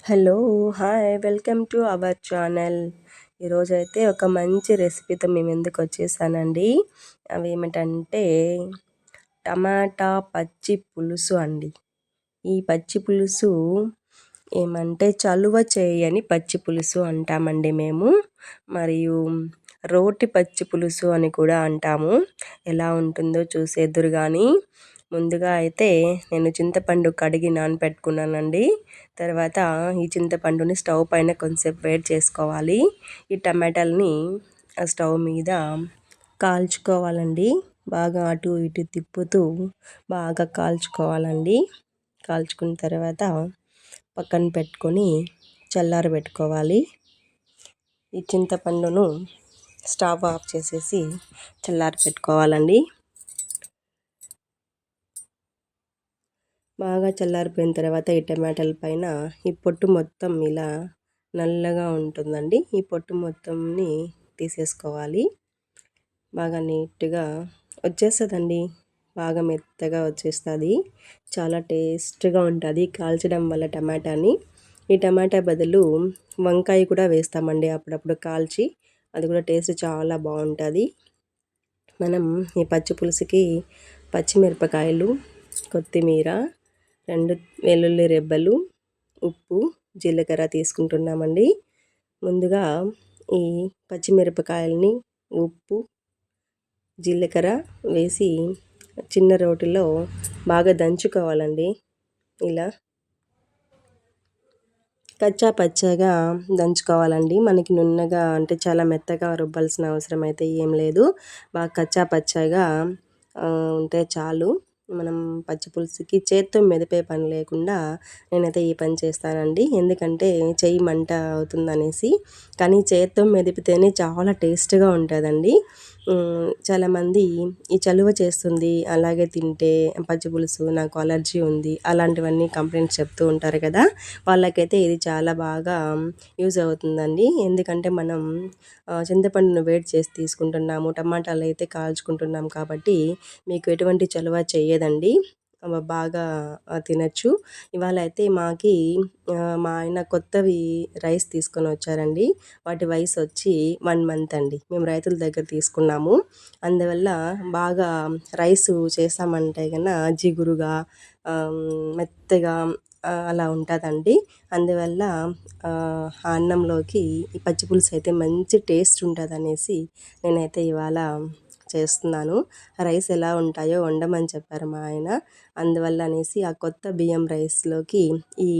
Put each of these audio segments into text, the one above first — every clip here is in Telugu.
Hello hi welcome to our channel. ఈరోజైతే ఒక మంచి రెసిపీతో మేము ఎందుకు వచ్చేసానండి. అవి ఏమిటంటే టమాటా పచ్చి పులుసు అండి. ఈ పచ్చి పులుసు ఏమంటే చలువ చేయని పచ్చి పులుసు అంటామండి మేము. మరియు రోటి పచ్చి పులుసు అని కూడా అంటాము. ఎలా ఉంటుందో చూసేద్దురు కానీ ముందుగా అయితే నేను చింతపండు కడిగి నానబెట్టుకున్నానండి. తర్వాత ఈ చింతపండుని స్టవ్ పైన కొంచెంసేపు వేడి చేసుకోవాలి. ఈ టమాటాలని ఆ స్టవ్ మీద కాల్చుకోవాలండి. బాగా అటు ఇటు తిప్పుతూ బాగా కాల్చుకోవాలండి. కాల్చుకున్న తర్వాత పక్కన పెట్టుకొని చల్లారబెట్టుకోవాలి. ఈ చింతపండును స్టవ్ ఆఫ్ చేసేసి చల్లారబెట్టుకోవాలండి. బాగా చల్లారిపోయిన తర్వాత ఈ టమాటాల పైన ఈ పొట్టు మొత్తం ఇలా నల్లగా ఉంటుందండి. ఈ పొట్టు మొత్తంని తీసేసుకోవాలి. బాగా నీట్గా వచ్చేస్తుందండి. బాగా మెత్తగా వచ్చేస్తుంది. చాలా టేస్ట్గా ఉంటుంది కాల్చడం వల్ల టమాటాని. ఈ టమాటా బదులు వంకాయ కూడా వేస్తామండి అప్పుడప్పుడు కాల్చి. అది కూడా టేస్ట్ చాలా బాగుంటుంది. మనం ఈ పచ్చి పులుసుకి పచ్చిమిరపకాయలు, కొత్తిమీర, 2 వెల్లుల్లి రెబ్బలు, ఉప్పు, జీలకర్ర తీసుకుంటున్నామండి. ముందుగా ఈ పచ్చిమిరపకాయలని ఉప్పు, జీలకర్ర వేసి చిన్న రోటిలో బాగా దంచుకోవాలండి. ఇలా కచ్చా పచ్చాగా దంచుకోవాలండి. మనకి నున్నగా అంటే చాలా మెత్తగా రుబ్బాల్సిన అవసరం అయితే ఏం లేదు. బాగా కచ్చా పచ్చాగా ఉంటే చాలు. మనం పచ్చి పులుసుకి చేత్తో మెదిపే పని లేకుండా నేనైతే ఈ పని చేస్తానండి. ఎందుకంటే చెయ్యి మంట అవుతుందనేసి. కానీ చేత్తో మెదిపితేనే చాలా టేస్ట్గా ఉంటుందండి. చాలామంది ఈ చలువ చేస్తుంది అలాగే తింటే పచ్చి పులుసు, నాకు అలర్జీ ఉంది అలాంటివన్నీ కంప్లైంట్స్ చెప్తూ ఉంటారు కదా. వాళ్ళకైతే ఇది చాలా బాగా యూజ్ అవుతుందండి. ఎందుకంటే మనం చింతపండును వేడి చేసి తీసుకుంటున్నాము, టమాటాలు అయితే కాల్చుకుంటున్నాం కాబట్టి మీకు ఎటువంటి చలువ చేయదండి. బాగా తినచ్చు. ఇవాళ అయితే మా ఆయన కొత్తవి రైస్ తీసుకొని వచ్చారండి. వాటి వయసు వచ్చి 1 మంత్ అండి. మేము రైతుల దగ్గర తీసుకున్నాము. అందువల్ల బాగా రైసు చేసామంటే కన్నా జిగురుగా మెత్తగా అలా ఉంటుందండి. అందువల్ల అన్నంలోకి ఈ పచ్చి పులుసు అయితే మంచి టేస్ట్ ఉంటుందనేసి నేనైతే ఇవాళ చేస్తున్నాను. రైస్ ఎలా ఉంటాయో వండమని చెప్పారు మా ఆయన. అందువల్ల అనేసి ఆ కొత్త బియ్యం రైస్లోకి ఈ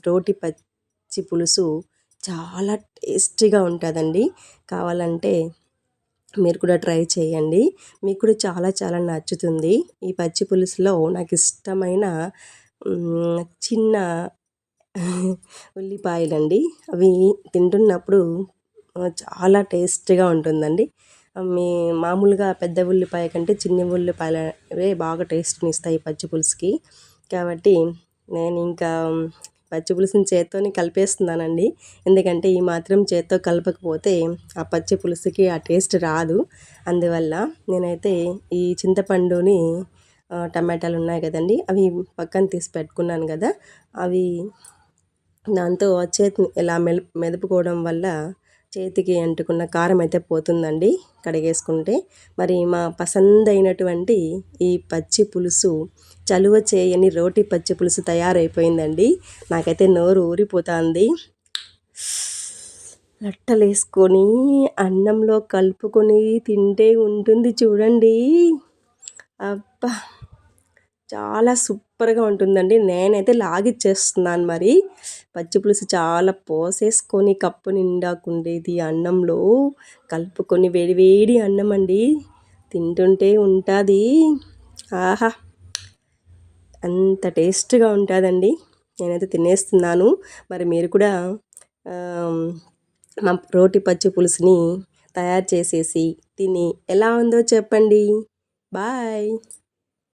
రోటి పచ్చి పులుసు చాలా టేస్టీగా ఉంటుందండి. కావాలంటే మీరు కూడా ట్రై చేయండి. మీకు కూడా చాలా చాలా నచ్చుతుంది. ఈ పచ్చి పులుసులో నాకు ఇష్టమైన చిన్న ఉల్లిపాయలండి. అవి తింటున్నప్పుడు చాలా టేస్ట్గా ఉంటుందండి. మామూలుగా పెద్ద ఉల్లిపాయ కంటే చిన్న ఉల్లిపాయలవే బాగా టేస్ట్ని ఇస్తాయి పచ్చి పులుసుకి. కాబట్టి నేను ఇంకా పచ్చి పులుసుని చేత్తోనే కలిపేస్తున్నానండి. ఎందుకంటే ఈ మాత్రం చేత్తో కలపకపోతే ఆ పచ్చి పులుసుకి ఆ టేస్ట్ రాదు. అందువల్ల నేనైతే ఈ చింతపండుని టమాటాలు ఉన్నాయి కదండి, అవి పక్కన తీసి పెట్టుకున్నాను కదా, అవి దాంతో చేతిని ఇలా మెదుపుకోవడం వల్ల చేతికి అంటుకున్న కారం అయితే పోతుందండి కడిగేసుకుంటే. మరి మా పసందైనటువంటి ఈ పచ్చి పులుసు, చలువ చేయని రోటి పచ్చి పులుసు తయారైపోయిందండి. నాకైతే నోరు ఊరిపోతుంది. లట్టలేసుకొని అన్నంలో కలుపుకొని తింటే ఉంటుంది చూడండి. అబ్బా, చాలా సూపర్గా ఉంటుందండి. నేనైతే లాగిచ్చేస్తున్నాను. మరి పచ్చి పులుసు చాలా పోసేసుకొని కప్పు నిండాకుండేది అన్నంలో కలుపుకొని వేడి వేడి అన్నం అండి తింటుంటే ఉంటుంది. ఆహా, అంత టేస్ట్గా ఉంటుందండి. నేనైతే తినేస్తున్నాను. మరి మీరు కూడా మా రోటి పచ్చి పులుసుని తయారు చేసేసి తిని ఎలా ఉందో చెప్పండి. బాయ్.